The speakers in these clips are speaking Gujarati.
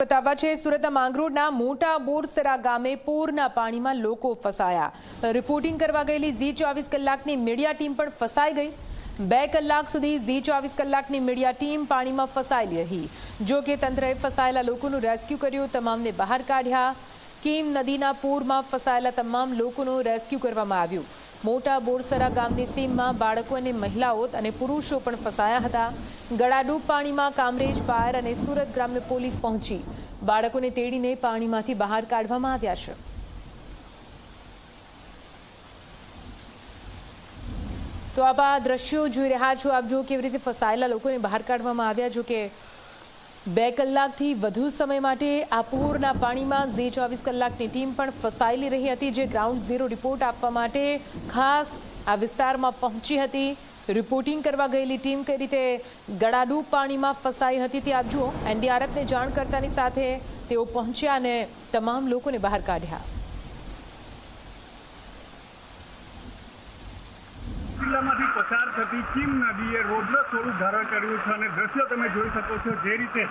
બતાવવા છે। સુરતના માંગરોળના મોટા બોરસરા ગામે પૂરના પાણીમાં લોકો ફસાયા। રિપોર્ટિંગ કરવા ગયેલી ઝી 24 કલાકની મીડિયા ટીમ પણ ફસાઈ ગઈ। 2 કલાક સુધી ઝી 24 કલાકની મીડિયા ટીમ પાણીમાં ફસાયેલી રહી। જો કે તંત્રએ ફસાયેલા લોકોનું રેસ્ક્યુ કર્યું, તમામને બહાર કાઢ્યા। કીમ નદીના પૂરમાં ફસાયેલા તમામ લોકોનું રેસ્ક્યુ કરવામાં આવ્યું। મોટા બોરસરા ગામની સીમમાં બાળકો અને મહિલાઓ અને પુરુષો પણ ફસાયા હતા। ગળાડૂબ પાણીમાં કામરેજ ફાયર અને સુરત ગ્રામ્ય પોલીસ પહોંચી બાળકોને તેડીને પાણીમાંથી બહાર કાઢવામાં આવ્યા છે। તો આપ આ દ્રશ્યો જોઈ રહ્યા છો। આપ જો કેવી રીતે ફસાયેલા લોકોને બહાર કાઢવામાં આવ્યા। જો કે 2 કલાકથી વધુ સમય માટે આ પૂરના પાણીમાં ઝી 24 કલાકની ટીમ પણ ફસાયેલી રહી હતી, જે ગ્રાઉન્ડ ઝીરો રિપોર્ટ આપવા માટે ખાસ આ વિસ્તારમાં પહોંચી હતી। રિપોર્ટિંગ કરવા ગયેલી ટીમ કઈ રીતે ગળાડૂબ પાણીમાં ફસાઈ હતી તે આપ જુઓ। એનડીઆરએફને જાણ કરતાની સાથે તેઓ પહોંચ્યા અને તમામ લોકોને બહાર કાઢ્યા। જિલ્લામાંથી પસાર થતી કીમ નદીએ રૌદ્ર સ્વરૂપ ધારણ કર્યું છે અને દ્રશ્ય તમે જોઈ શકો છો જે રીતે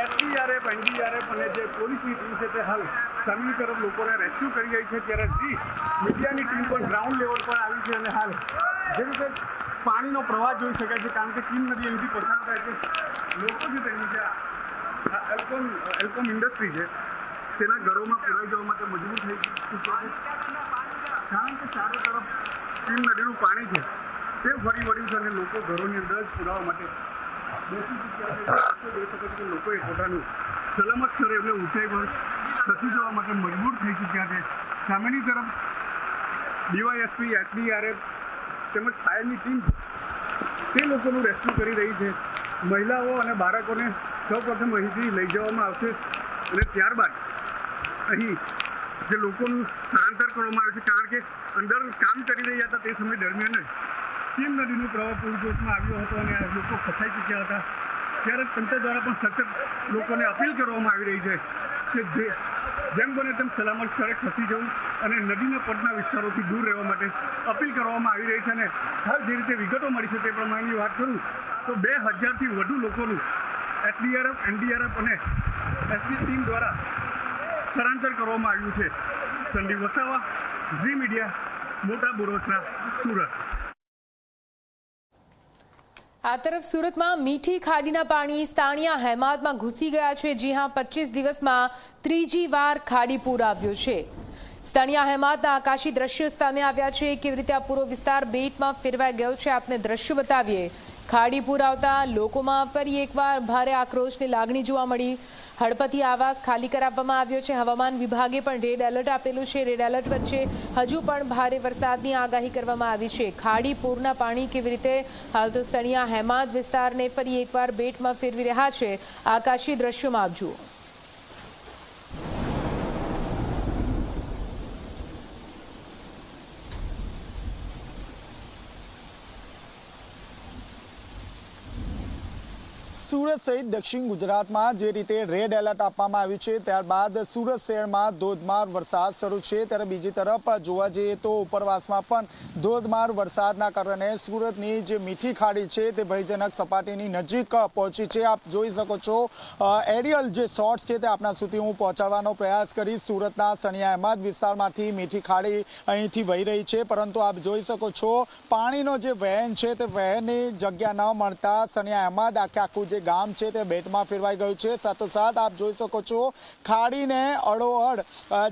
એસડીઆરએફ, એનડીઆરએફ અને જે પોલીસની ટીમ છે તે હાલ સામેની તરફ લોકોને રેસ્ક્યુ કરી રહી છે, ત્યારે જી મીડિયાની ટીમ પણ ગ્રાઉન્ડ લેવલ પર આવી છે અને હાલ જે રીતે પાણીનો પ્રવાહ જોઈ શકાય છે, કારણ કે કીમ નદી અહીંથી પસાર થાય છે। લોકો જે તેની છે એલ્કોમ ઇન્ડસ્ટ્રી છે તેના ઘરોમાં પુરાઈ જવા માટે મજબૂર થઈ ચૂક્યા છે, કારણ કે ચારો તરફ કીમ નદીનું પાણી છે તે ફરી વળ્યું છે અને લોકો ઘરોની અંદર જ પુરાવા માટે બેસી ચૂક્યા છે। જોઈ શકો છો કે લોકોએ પોતાનું સલામત સ્થળે એટલે ઊંચાઈ પર ખસી જવા માટે મજબૂર થઈ ચૂક્યા છે। સામેની તરફ ડીવાયએસપી, એસડીઆરએફ તેમજ ફાયરની ટીમ તે લોકોનું રેસ્ક્યુ કરી રહી છે। મહિલાઓ અને બાળકોને સૌપ્રથમ અહીંથી લઈ જવામાં આવશે અને ત્યારબાદ અહીં જે લોકોનું સ્થળાંતર કરવામાં આવ્યું છે, કારણ કે અંદર કામ કરી રહ્યા હતા તે સમય દરમિયાન જ કીમ નદીનો પ્રવાહ પૂરજોશમાં આવ્યો હતો અને આ લોકો ફસાઈ ચૂક્યા હતા। ત્યારે તંત્ર દ્વારા પણ સતત લોકોને અપીલ કરવામાં આવી રહી છે કે જેમ બને તેમ સલામત સ્થળે ખસી જવું અને નદીના પટના વિસ્તારોથી દૂર રહેવા માટે અપીલ કરવામાં આવી રહી છે। અને હાલ જે રીતે વિગતો મળી છે તે પ્રમાણેની વાત કરું તો 2000થી વધુ લોકોનું એસડીઆરએફ, એનડીઆરએફ અને એસની ટીમ દ્વારા સ્થળાંતર કરવામાં આવ્યું છે। સંદીપ વસાવા, ઝી મીડિયા, મોટા બોરસરા, સુરત। આ તરફ સુરતમાં મીઠી ખાડીના પાણી સ્થાનિયા હેમાદમાં ઘૂસી ગયા છે। જી હા, 25 દિવસમાં ત્રીજી વાર ખાડી પૂર આવ્યો છે। સ્થાનિયા હેમાદના આકાશી દ્રશ્યો સામે આવ્યા છે। કેવી રીતે આ પૂરો વિસ્તાર બેટમાં ફેરવાઈ ગયો છે આપને દ્રશ્યો બતાવીએ। ખાડી પૂર આવતા લોકોમાં ફરી એકવાર ભારે આક્રોશની લાગણી જોવા મળી। હળપતિ આવાસ ખાલી કરાવવામાં આવ્યો છે। હવામાન વિભાગે પણ રેડ એલર્ટ આપેલું છે। રેડ એલર્ટ વચ્ચે હજુ પણ ભારે વરસાદની આગાહી કરવામાં આવી છે। ખાડી પૂરના પાણી કેવી રીતે હાલ તો સ્થાનિયા હેમાદ વિસ્તારને ફરી એકવાર બેટમાં ફેરવી રહ્યા છે। આકાશી દ્રશ્યોમાં આપ જુઓ। સુરત સહિત દક્ષિણ ગુજરાતમાં જે રીતે રેડ એલર્ટ આપવામાં આવ્યું છે, ત્યારબાદ સુરત શહેરમાં ધોધમાર વરસાદ શરૂ છે, ત્યારે બીજી તરફ જોવા જઈએ તો ઉપરવાસમાં પણ ધોધમાર વરસાદના કારણે સુરતની જે મીઠી ખાડી છે તે ભયજનક સપાટીની નજીક પહોંચી છે। આપ જોઈ શકો છો એરિયલ જે શોટ્સ છે તે આપણા સુધી હું પહોંચાડવાનો પ્રયાસ કરીશ। સુરતના સણિયા અહેમદ વિસ્તારમાંથી મીઠી ખાડી અહીંથી વહી રહી છે, પરંતુ આપ જોઈ શકો છો પાણીનો જે વહેણ છે તે વહેણની જગ્યા ન મળતા સણિયા અહેમદ આખું ગામ છે તે બેટમાં ફેરવાઈ ગયું છે। સાથોસાથ આપ જોઈ શકો છો ખાડીને અડોઅડ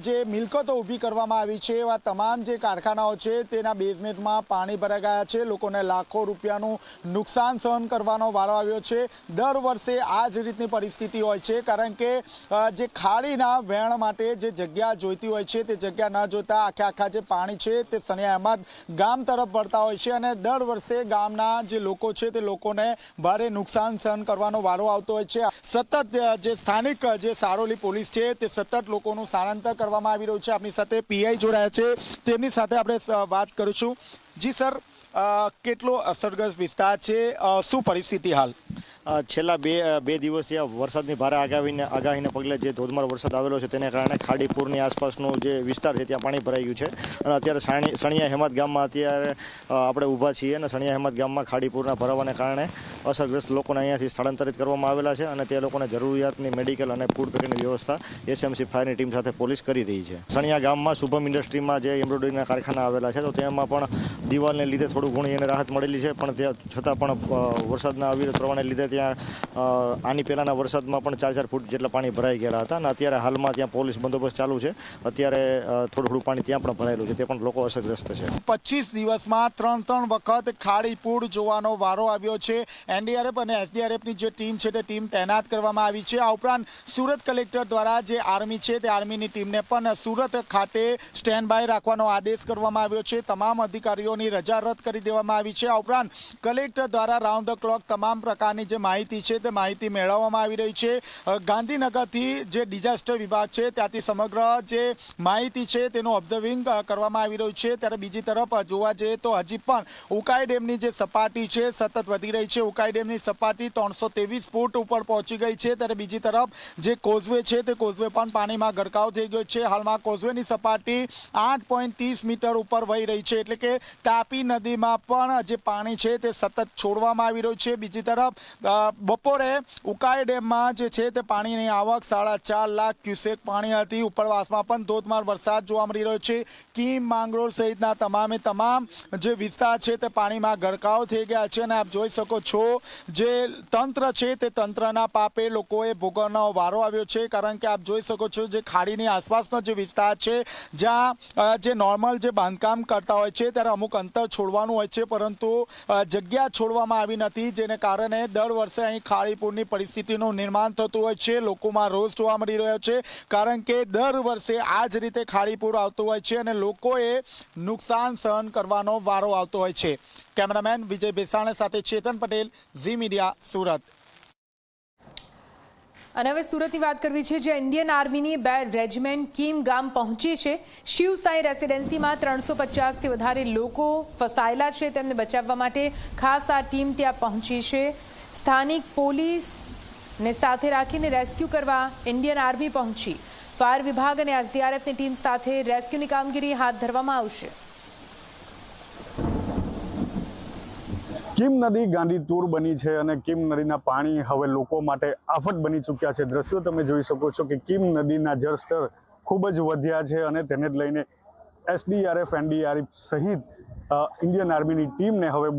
જે મિલકતો ઊભી કરવામાં આવી છે એવા તમામ જે કારખાનાઓ છે તેના બેઝમેન્ટમાં પાણી ભરાઈ ગયા છે। લોકોને લાખો રૂપિયાનું નુકસાન સહન કરવાનો વારો આવ્યો છે। દર વર્ષે આ જ રીતની પરિસ્થિતિ હોય છે, કારણ કે જે ખાડીના વહેણ માટે જે જગ્યા જોઈતી હોય છે તે જગ્યા ન જોતા આખા જે પાણી છે તે સણિયા અહેમદ ગામ તરફ વળતા હોય છે અને દર વર્ષે ગામના જે લોકો છે તે લોકોને ભારે નુકસાન સહન કરવાનો વારો આવતો હોય છે। સતત જે સ્થાનિક જે સારોલી પોલીસ છે તે સતત લોકોનું સ્થળાંતર કરવામાં આવી રહ્યું છે। આપણી સાથે પીઆઈ જોડાયા છે, તેમની સાથે આપણે વાત કરીશું। જી સર, કેટલો અસરગ્રસ્ત વિસ્તાર છે, શું પરિસ્થિતિ હાલ? છેલ્લા બે દિવસથી આ વરસાદની ભારે આગાહીને પગલે જે ધોધમાર વરસાદ આવેલો છે તેને કારણે ખાડીપુરની આસપાસનો જે વિસ્તાર છે ત્યાં પાણી ભરાઈ ગયું છે અને અત્યારે સણિયા હેમત ગામમાં અત્યારે આપણે ઊભા છીએ અને સણિયા હેમત ગામમાં ખાડીપુરના ભરાવાને કારણે અસરગ્રસ્ત લોકોને અહીંયાથી સ્થળાંતરિત કરવામાં આવેલા છે અને તે લોકોને જરૂરિયાતની મેડિકલ અને ફૂડ પેકેટની વ્યવસ્થા SMC ફાયરની ટીમ સાથે પોલીસ કરી રહી છે. સણિયા ગામમાં શુભમ ઇન્ડસ્ટ્રીમાં જે એમ્બ્રોઇડરીના કારખાના આવેલા છે તો તેમાં પણ દિવાલને લીધે થોડું ઘણી એને રાહત મળેલી છે, પણ ત્યાં છતાં પણ વરસાદના અવિરત પ્રવાહને લીધે ત્યાં આની પહેલાંના વરસાદમાં પણ 4-4 ફૂટ જેટલા પાણી ભરાઈ ગયેલા હતા અને અત્યારે હાલમાં ત્યાં પોલીસ બંદોબસ્ત ચાલુ છે. અત્યારે થોડું પાણી ત્યાં પણ ભરાયેલું છે, તે પણ લોકો અસરગ્રસ્ત છે. 25 દિવસમાં 3 વખત ખાડીપુર જોવાનો વારો આવ્યો છે. NDRF અને SDRFની જે ટીમ છે તે ટીમ તૈનાત કરવામાં આવી છે. આ ઉપરાંત સુરત કલેક્ટર દ્વારા જે આર્મી છે તે આર્મીની ટીમને પણ સુરત ખાતે સ્ટેન્ડ બાય રાખવાનો આદેશ કરવામાં આવ્યો છે. તમામ અધિકારીઓની રજા રદ કરી દેવામાં આવી છે. આ ઉપરાંત કલેક્ટર દ્વારા રાઉન્ડ ધ ક્લોક તમામ પ્રકારની જે માહિતી છે તે માહિતી મેળવવામાં આવી રહી છે. ગાંધીનગરથી જે ડિઝાસ્ટર વિભાગ છે ત્યાંથી સમગ્ર જે માહિતી છે તેનું ઓબ્ઝર્વિંગ કરવામાં આવી રહ્યું છે. ત્યારે બીજી તરફ જોવા જઈએ તો હજી પણ ઉકાઈ ડેમની જે સપાટી છે સતત વધી રહી છે. ઉકાઈ ડેમની સપાટી 323 ફૂટ ઉપર પહોંચી ગઈ છે. ત્યારે બીજી તરફ જે કોઝવે છે તે કોઝવે પણ પાણીમાં ગરકાવ થઈ ગયો છે. હાલમાં કોઝવેની સપાટી 8.30 મીટર ઉપર વહી રહી છે, એટલે કે તાપી નદીમાં પણ જે પાણી છે તે સતત છોડવામાં આવી રહ્યું છે. બીજી તરફ બપોરે ઉકાઈ ડેમમાં જે છે તે પાણીની આવક 4.5 લાખ ક્યુસેક પાણી હતી. ઉપરવાસમાં પણ ધોધમાર વરસાદ જોવા મળી રહ્યો છે. કીમ, માંગરોળ સહિતના તમામ જે વિસ્તાર છે તે પાણીમાં ગરકાવ થઈ ગયા છે અને આપ જોઈ શકો છો જે તંત્ર છે તે તંત્રના પાપે લોકોએ ભોગવવાનો વારો આવ્યો છે. કારણ કે આપ જોઈ શકો છો જે ખાડીની આસપાસનો જે વિસ્તાર છે જ્યાં જે નોર્મલ જે બાંધકામ કરતા હોય છે ત્યારે અમુક અંતર છોડવાનું હોય છે, પરંતુ જગ્યા છોડવામાં આવી નથી, જેને કારણે દર વર્ષે અહીં ખાડીપુરની પરિસ્થિતિનું નિર્માણ થતું હોય છે. લોકોમાં રોષ જોવા મળી રહ્યો છે કારણ કે દર વર્ષે આ જ રીતે ખાડીપુર આવતું હોય છે અને લોકોએ નુકસાન સહન કરવાનો વારો આવતો હોય છે. કેમેરામેન વિજય બેસાણા સાથે ચેતન પટેલ, ઝી મીડિયા, સુરત. અને હવે સુરતની વાત કરવી છે, જે ઇન્ડિયન આર્મીની 2 રેજિમેન્ટ કીમ ગામ પહોંચી છે. શિવસાઈ રેસિડેન્સીમાં 350થી વધારે લોકો ફસાયેલા છે, તેમને બચાવવા માટે ખાસ આ ટીમ ત્યાં પહોંચી છે. સ્થાનિક પોલીસને સાથે રાખીને રેસ્ક્યુ કરવા ઇન્ડિયન આર્મી પહોંચી. ફાયર વિભાગ અને SDRFની ટીમ સાથે રેસ્ક્યુની કામગીરી હાથ ધરવામાં આવશે. કીમ નદી ગાંધીતુર બની છે અને કીમ નદીના પાણી હવે લોકો માટે આફત બની ચૂક્યા છે. દ્રશ્યો તમે જોઈ શકો છો કે કીમ નદીના જળસ્તર ખૂબ જ વધ્યા છે અને તેને જ લઈને SDRF, NDRF સહિત ઇન્ડિયન આર્મીની ટીમને હવે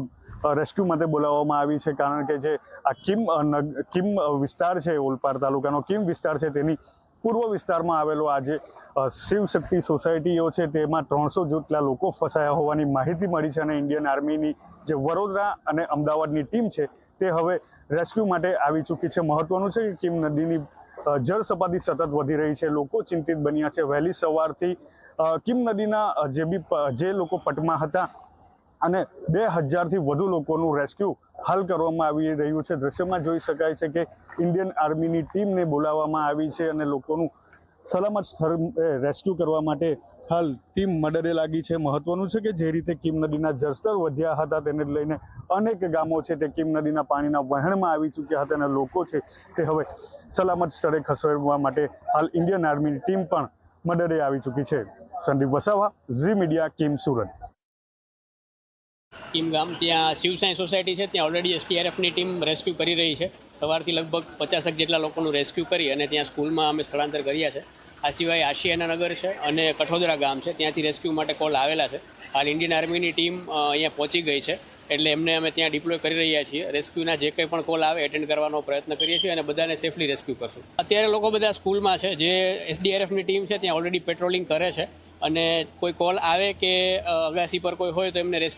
રેસ્ક્યુ માટે બોલાવવામાં આવી છે. કારણ કે જે આ કીમ વિસ્તાર છે, ઓલપાડ તાલુકાનો કીમ વિસ્તાર છે, તેની પૂર્વ વિસ્તારમાં આવેલો આ જે શિવશક્તિ સોસાયટીઓ છે તેમાં 300 જેટલા લોકો ફસાયા હોવાની માહિતી મળી છે અને ઇન્ડિયન આર્મીની જે વડોદરા અને અમદાવાદની ટીમ છે તે હવે રેસ્ક્યુ માટે આવી ચૂકી છે. મહત્વનું છે કે કીમ નદીની જળ સપાટી સતત વધી રહી છે. લોકો ચિંતિત બન્યા છે. વહેલી સવારથી કીમ નદીના જે લોકો પટમાં હતા અને 2000થી વધુ લોકોનું રેસ્ક્યુ હાલ કરવામાં આવી રહ્યું છે. દ્રશ્યમાં જોઈ શકાય છે કે ઇન્ડિયન આર્મીની ટીમને બોલાવવામાં આવી છે અને લોકોનું સલામત સ્થળ રેસ્ક્યુ કરવા માટે હાલ ટીમ મદદે લાગી છે. મહત્વનું છે કે જે રીતે કીમ નદીના જળસ્તર વધ્યા હતા તેને લઈને અનેક ગામો છે તે કીમ નદીના પાણીના વહેણમાં આવી ચૂક્યા હતા અને લોકો છે તે હવે સલામત સ્થળે ખસેડવા માટે હાલ ઇન્ડિયન આર્મીની ટીમ પણ મદદે આવી ચૂકી છે. સંદીપ વસાવા, ઝી મીડિયા, કીમ, સુરત. કીમ ગામ ત્યાં શિવસાઈ સોસાયટી છે, ત્યાં ઓલરેડી SDRFની ટીમ રેસ્ક્યુ કરી રહી છે. સવારથી લગભગ 50 જેટલા લોકોનું રેસ્ક્યુ કરી અને ત્યાં સ્કૂલમાં અમે સ્થળાંતર કર્યા છે. આ સિવાય આશિયાના નગર છે અને કઠોદરા ગામ છે, ત્યાંથી રેસ્ક્યુ માટે કોલ આવેલા છે. હાલ ઇન્ડિયન આર્મીની ટીમ અહીંયા પહોંચી ગઈ છે, એટલે એમને અમે ત્યાં ડિપ્લોય કરી રહ્યા છીએ. રેસ્ક્યુના જે કંઈ પણ કોલ આવે એટેન્ડ કરવાનો પ્રયત્ન કરીએ છીએ અને બધાને સેફલી રેસ્ક્યુ કરશું. અત્યારે લોકો બધા સ્કૂલમાં છે. જે SDRFની ટીમ છે ત્યાં ઓલરેડી પેટ્રોલિંગ કરે છે અને કોઈ કોલ આવે કે અગાસી પર કોઈ હોય તો એમને